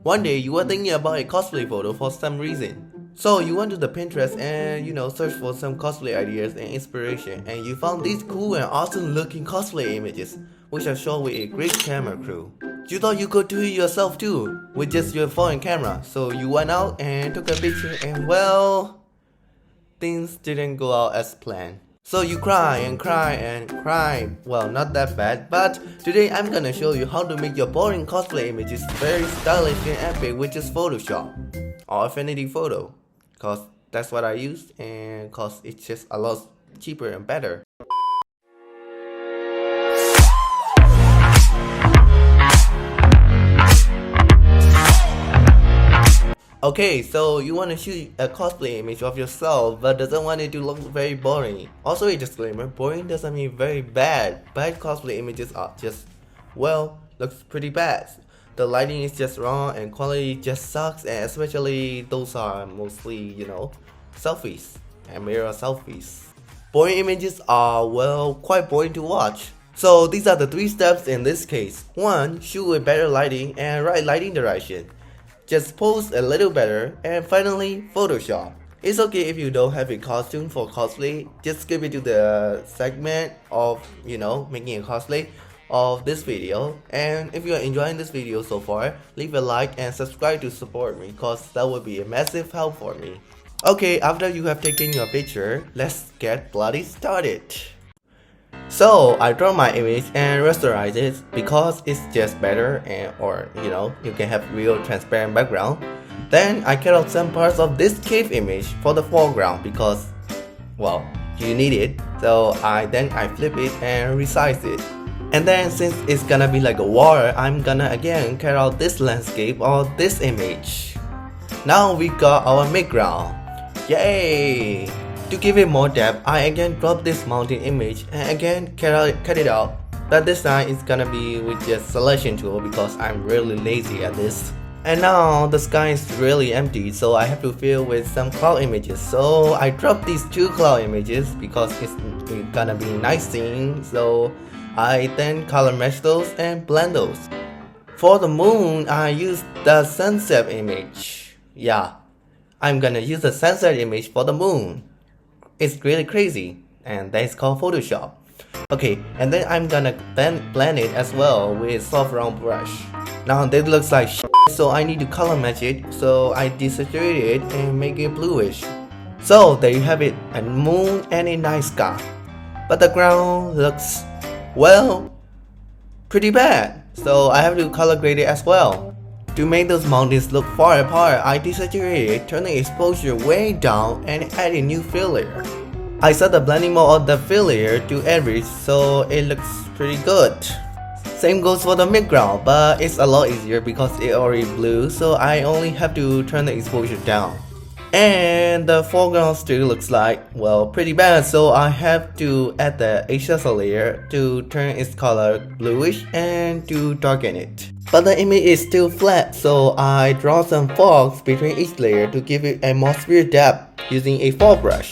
One day you were thinking about a cosplay photo for some reason. So you went to the Pinterest and search for some cosplay ideas and inspiration, and you found these cool and awesome looking cosplay images, which are shot with a great camera crew. You thought you could do it yourself too, with just your phone and camera, so you went out and took a picture, and well, things didn't go out as planned. So you cry and cry and cry. Well, not that bad, but today I'm gonna show you how to make your boring cosplay images very stylish and epic with just Photoshop or Affinity Photo, cause that's what I use, and cause it's just a lot cheaper and better. Okay, so you want to shoot a cosplay image of yourself but doesn't want it to look very boring. Also a disclaimer, boring doesn't mean very bad. Bad cosplay images are just, well, looks pretty bad. The lighting is just wrong and quality just sucks, and especially those are mostly, selfies and mirror selfies. Boring images are, well, quite boring to watch. So these are the 3 steps in this case. 1. Shoot with better lighting and right lighting direction. Just pose a little better, and finally Photoshop. It's okay if you don't have a costume for cosplay, just skip it to the segment of making a cosplay of this video. And if you are enjoying this video so far, leave a like and subscribe to support me, cause that would be a massive help for me. Okay, after you have taken your picture, let's get bloody started. So I draw my image and rasterize it because it's just better, or you can have real transparent background. Then I cut out some parts of this cave image for the foreground because, well, you need it. So I flip it and resize it. And then since it's gonna be like a water, I'm gonna again cut out this landscape or this image. Now we got our background. Yay! To give it more depth, I again drop this mountain image and again cut it out. But this time it's gonna be with just selection tool because I'm really lazy at this. And now the sky is really empty, so I have to fill with some cloud images. So I drop these 2 cloud images because it's gonna be nice scene. So I then color mesh those and blend those. For the moon, I used the sunset image. Yeah, I'm gonna use the sunset image for the moon. It's really crazy, and that's called Photoshop. Okay, and then I'm gonna then blend it as well with soft round brush. Now this looks like shit, so I need to color match it, so I desaturate it and make it bluish. So there you have it, a moon and a night sky. But the ground looks, well, pretty bad, so I have to color grade it as well. To make those mountains look far apart, I desaturate it, turn the exposure way down and add a new fill layer. I set the blending mode of the fill layer to average, so it looks pretty good. Same goes for the background, but it's a lot easier because it's already blue, so I only have to turn the exposure down. And the foreground still looks like, well, pretty bad, so I have to add the HSL layer to turn its color bluish and to darken it. But the image is still flat, so I draw some fogs between each layer to give it atmosphere depth using a fog brush.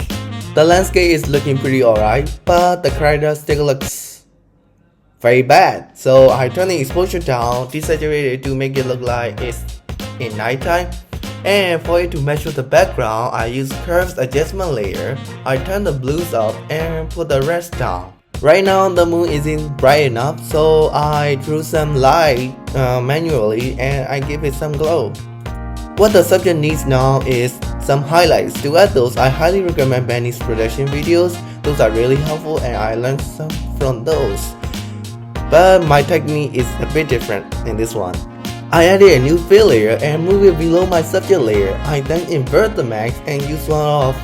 The landscape is looking pretty alright, but the character still looks very bad, so I turn the exposure down, desaturate it to make it look like it's in nighttime. And for it to match with the background, I use curves adjustment layer. I turn the blues up and put the reds down. Right now the moon isn't bright enough, so I drew some light manually and I give it some glow. What the subject needs now is some highlights. To add those, I highly recommend Benny's production videos. Those are really helpful and I learned some from those. But my technique is a bit different in this one. I added a new fill layer and move it below my subject layer. I then invert the max and use one of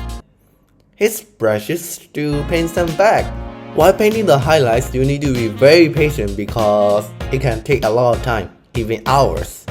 his brushes to paint some back. While painting the highlights, you need to be very patient because it can take a lot of time, even hours.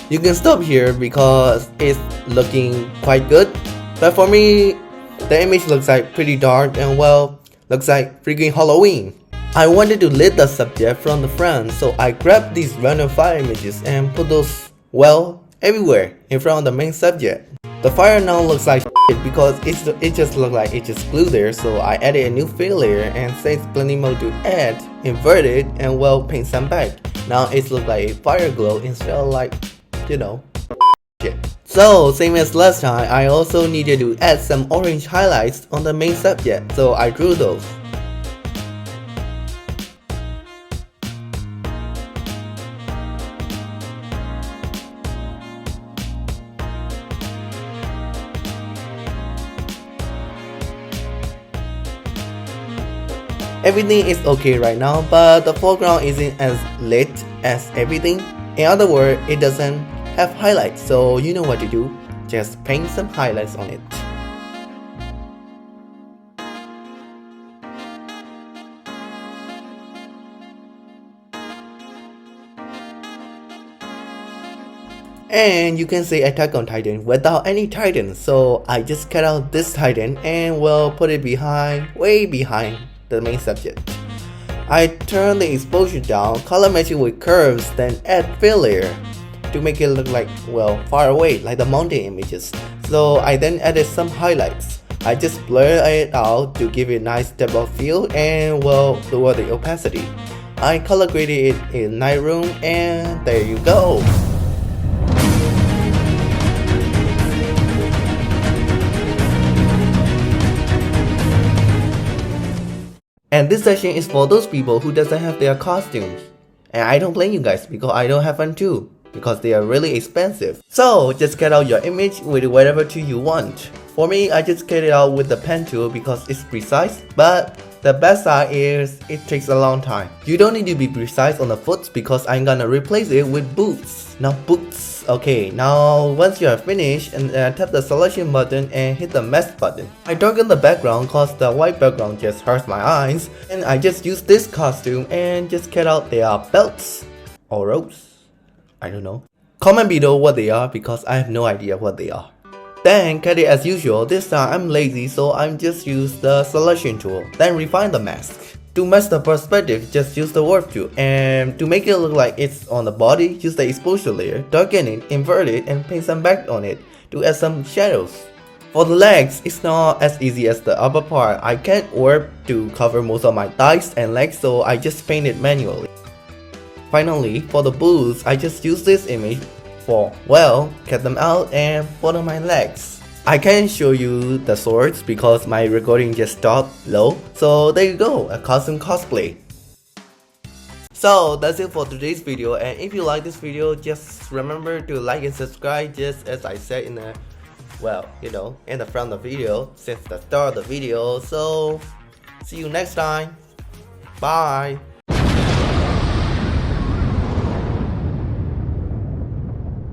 You can stop here because it's looking quite good, but for me, the image looks like pretty dark and, well, looks like freaking Halloween. I wanted to lead the subject from the front, so I grabbed these random fire images and put those, well, everywhere in front of the main subject. The fire now looks like because it just looked like it just glued there, so I added a new fill layer and set blending mode to add, invert it, and well, paint some back. Now it looks like a fire glow instead of like, you know, shit. So same as last time, I also needed to add some orange highlights on the main subject, so I drew those. Everything is okay right now, but the foreground isn't as lit as everything. In other words, it doesn't have highlights, so you know what to do. Just paint some highlights on it. And you can say Attack on Titan without any Titan, so I just cut out this Titan and will put it behind, way behind the main subject. I turn the exposure down, color matching with curves, then add fill layer to make it look like, well, far away, like the mountain images. So I then added some highlights. I just blur it out to give it a nice depth of field and well, lower the opacity. I color graded it in Lightroom and there you go. And this section is for those people who doesn't have their costumes. And I don't blame you guys because I don't have one too, because they are really expensive. So just cut out your image with whatever tool you want. For me, I just cut it out with the pen tool because it's precise, but the bad side is it takes a long time. You don't need to be precise on the foot because I'm gonna replace it with boots. Now boots. Okay, now once you are finished, and tap the selection button and hit the mask button. I darken the background cause the white background just hurts my eyes, and I just use this costume and just cut out their belts or ropes. I don't know. Comment below what they are because I have no idea what they are. Then cut it as usual. This time I'm lazy, so I'm just use the selection tool. Then refine the mask. To match the perspective, just use the warp tool, and to make it look like it's on the body, use the exposure layer, darken it, invert it, and paint some back on it to add some shadows. For the legs, it's not as easy as the upper part. I can't warp to cover most of my thighs and legs, so I just paint it manually. Finally, for the boots, I just use this image for, well, cut them out and put on my legs. I can't show you the swords because my recording just stopped low, so there you go, a costume cosplay. So that's it for today's video, and if you like this video, just remember to like and subscribe just as I said in the, well, you know, in the front of the video since the start of the video. So see you next time. Bye.